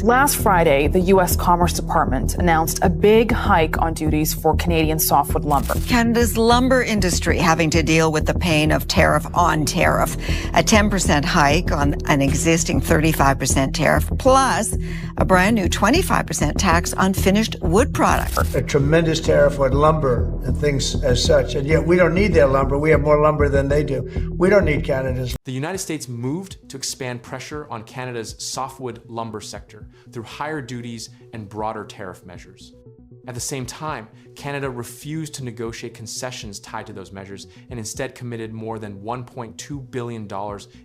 Last Friday, the U.S. Commerce Department announced a big hike on duties for Canadian softwood lumber. Canada's lumber industry having to deal with the pain of tariff on tariff. A 10% hike on an existing 35% tariff, plus a brand new 25% tax on finished wood products. A tremendous tariff on lumber and things as such, and yet we don't need their lumber. We have more lumber than they do. We don't need Canada's. The United States moved to expand pressure on Canada's softwood lumber sector through higher duties and broader tariff measures. At the same time, Canada refused to negotiate concessions tied to those measures and instead committed more than $1.2 billion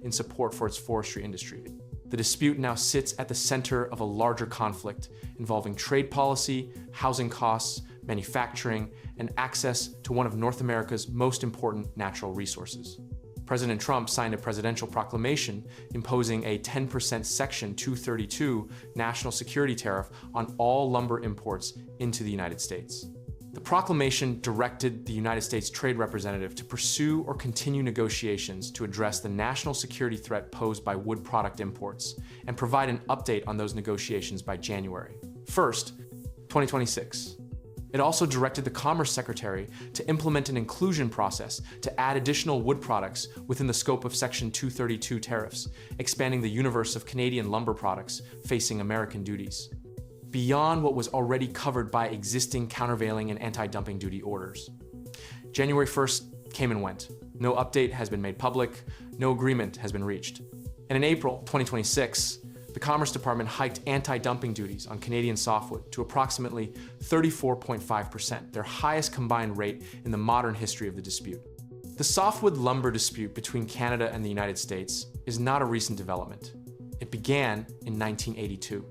in support for its forestry industry. The dispute now sits at the center of a larger conflict involving trade policy, housing costs, manufacturing, and access to one of North America's most important natural resources. President Trump signed a presidential proclamation imposing a 10% Section 232 national security tariff on all lumber imports into the United States. The proclamation directed the United States Trade Representative to pursue or continue negotiations to address the national security threat posed by wood product imports and provide an update on those negotiations by January 1st, 2026. It also directed the Commerce Secretary to implement an inclusion process to add additional wood products within the scope of Section 232 tariffs, expanding the universe of Canadian lumber products facing American duties, beyond what was already covered by existing countervailing and anti-dumping duty orders. January 1st came and went. No update has been made public, no agreement has been reached. And in April 2026, the Commerce Department hiked anti-dumping duties on Canadian softwood to approximately 34.5%, their highest combined rate in the modern history of the dispute. The softwood lumber dispute between Canada and the United States is not a recent development. It began in 1982.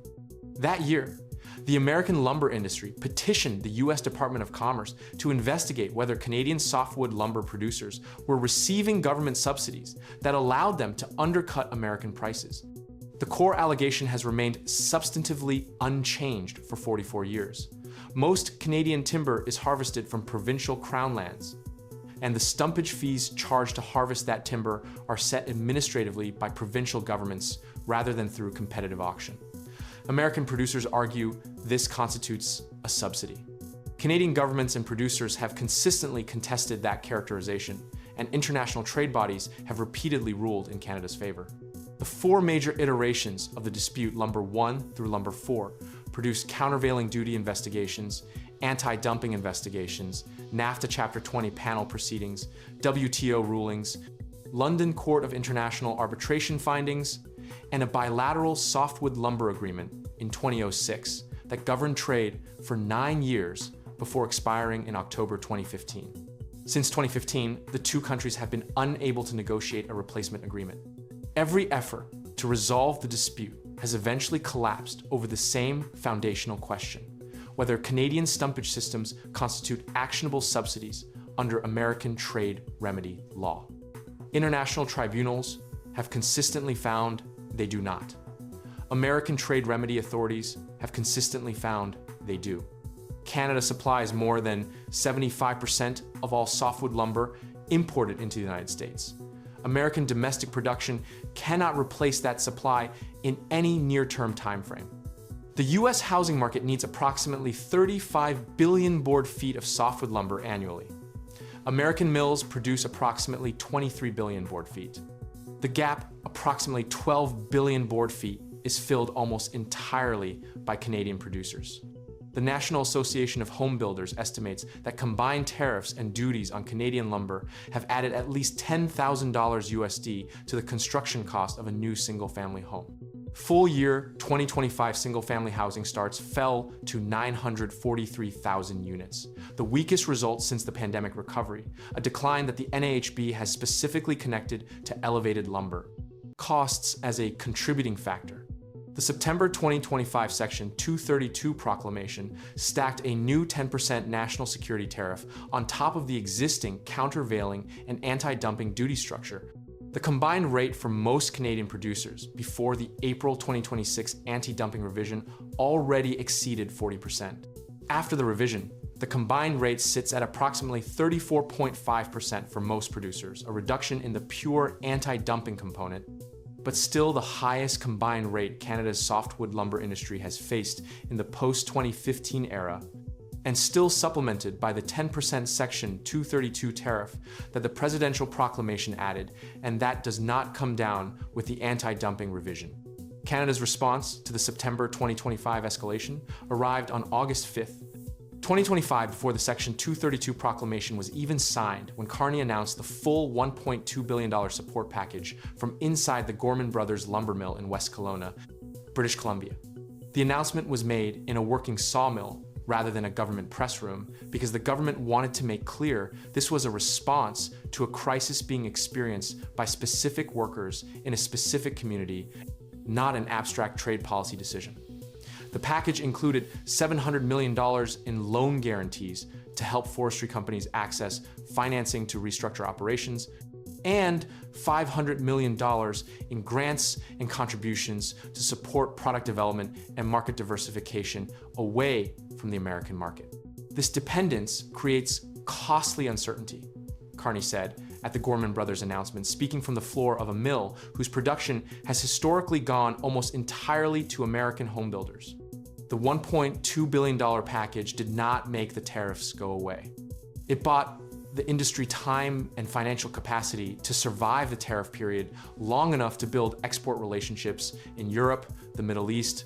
That year, the American lumber industry petitioned the U.S. Department of Commerce to investigate whether Canadian softwood lumber producers were receiving government subsidies that allowed them to undercut American prices. The core allegation has remained substantively unchanged for 44 years. Most Canadian timber is harvested from provincial crown lands, and the stumpage fees charged to harvest that timber are set administratively by provincial governments rather than through competitive auction. American producers argue this constitutes a subsidy. Canadian governments and producers have consistently contested that characterization, and international trade bodies have repeatedly ruled in Canada's favor. The four major iterations of the dispute, Lumber 1 through Lumber 4, produced countervailing duty investigations, anti-dumping investigations, NAFTA Chapter 20 panel proceedings, WTO rulings, London Court of International Arbitration findings, and a bilateral softwood lumber agreement in 2006 that governed trade for 9 years before expiring in October 2015. Since 2015, the two countries have been unable to negotiate a replacement agreement. Every effort to resolve the dispute has eventually collapsed over the same foundational question: whether Canadian stumpage systems constitute actionable subsidies under American trade remedy law. International tribunals have consistently found they do not. American trade remedy authorities have consistently found they do. Canada supplies more than 75% of all softwood lumber imported into the United States. American domestic production cannot replace that supply in any near-term timeframe. The U.S. housing market needs approximately 35 billion board feet of softwood lumber annually. American mills produce approximately 23 billion board feet. The gap, approximately 12 billion board feet, is filled almost entirely by Canadian producers. The National Association of Home Builders estimates that combined tariffs and duties on Canadian lumber have added at least $10,000 USD to the construction cost of a new single-family home. Full year 2025 single-family housing starts fell to 943,000 units, the weakest result since the pandemic recovery, a decline that the NAHB has specifically connected to elevated lumber costs as a contributing factor. The September 2025 Section 232 proclamation stacked a new 10% national security tariff on top of the existing countervailing and anti-dumping duty structure. The combined rate for most Canadian producers before the April 2026 anti-dumping revision already exceeded 40%. After the revision, the combined rate sits at approximately 34.5% for most producers, a reduction in the pure anti-dumping component, but still the highest combined rate Canada's softwood lumber industry has faced in the post-2015 era, and still supplemented by the 10% Section 232 tariff that the presidential proclamation added, and that does not come down with the anti-dumping revision. Canada's response to the September 2025 escalation arrived on August 5th, 2025, before the Section 232 proclamation was even signed, when Carney announced the full $1.2 billion support package from inside the Gorman Brothers lumber mill in West Kelowna, British Columbia. The announcement was made in a working sawmill rather than a government press room, because the government wanted to make clear this was a response to a crisis being experienced by specific workers in a specific community, not an abstract trade policy decision. The package included $700 million in loan guarantees to help forestry companies access financing to restructure operations, and $500 million in grants and contributions to support product development and market diversification away from the American market. This dependence creates costly uncertainty, Carney said at the Gorman Brothers announcement, speaking from the floor of a mill whose production has historically gone almost entirely to American homebuilders. The $1.2 billion package did not make the tariffs go away. It bought the industry time and financial capacity to survive the tariff period long enough to build export relationships in Europe, the Middle East,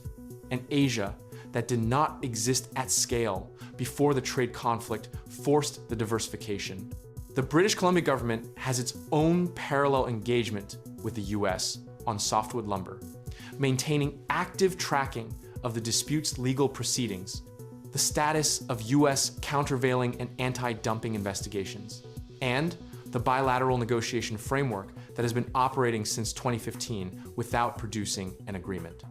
and Asia that did not exist at scale before the trade conflict forced the diversification. The British Columbia government has its own parallel engagement with the US on softwood lumber, maintaining active tracking of the dispute's legal proceedings, the status of US countervailing and anti-dumping investigations, and the bilateral negotiation framework that has been operating since 2015 without producing an agreement.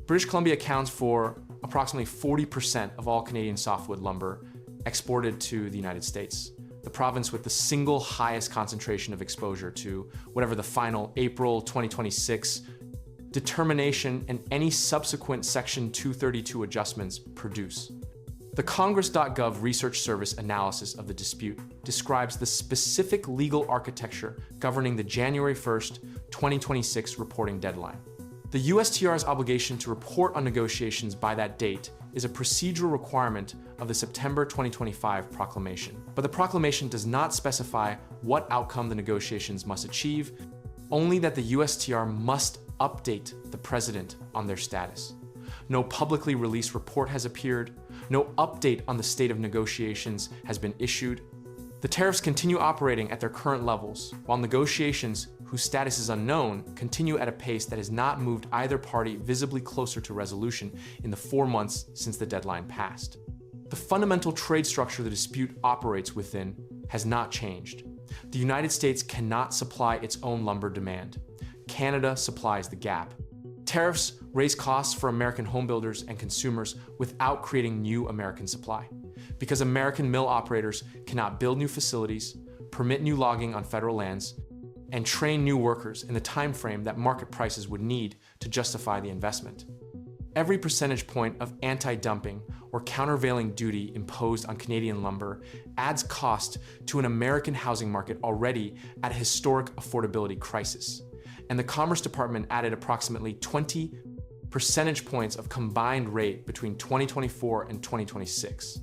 British Columbia accounts for approximately 40% of all Canadian softwood lumber exported to the United States, the province with the single highest concentration of exposure to whatever the final April 2026 determination and any subsequent Section 232 adjustments produce. The Congress.gov Research Service analysis of the dispute describes the specific legal architecture governing the January 1st, 2026 reporting deadline. The USTR's obligation to report on negotiations by that date is a procedural requirement of the September 2025 proclamation. But the proclamation does not specify what outcome the negotiations must achieve, only that the USTR must update the president on their status. No publicly released report has appeared. No update on the state of negotiations has been issued. The tariffs continue operating at their current levels, while negotiations, whose status is unknown, continue at a pace that has not moved either party visibly closer to resolution in the 4 months since the deadline passed. The fundamental trade structure the dispute operates within has not changed. The United States cannot supply its own lumber demand. Canada supplies the gap. Tariffs raise costs for American homebuilders and consumers without creating new American supply, because American mill operators cannot build new facilities, permit new logging on federal lands, and train new workers in the time frame that market prices would need to justify the investment. Every percentage point of anti-dumping or countervailing duty imposed on Canadian lumber adds cost to an American housing market already at a historic affordability crisis. And the Commerce Department added approximately 20 percentage points of combined rate between 2024 and 2026.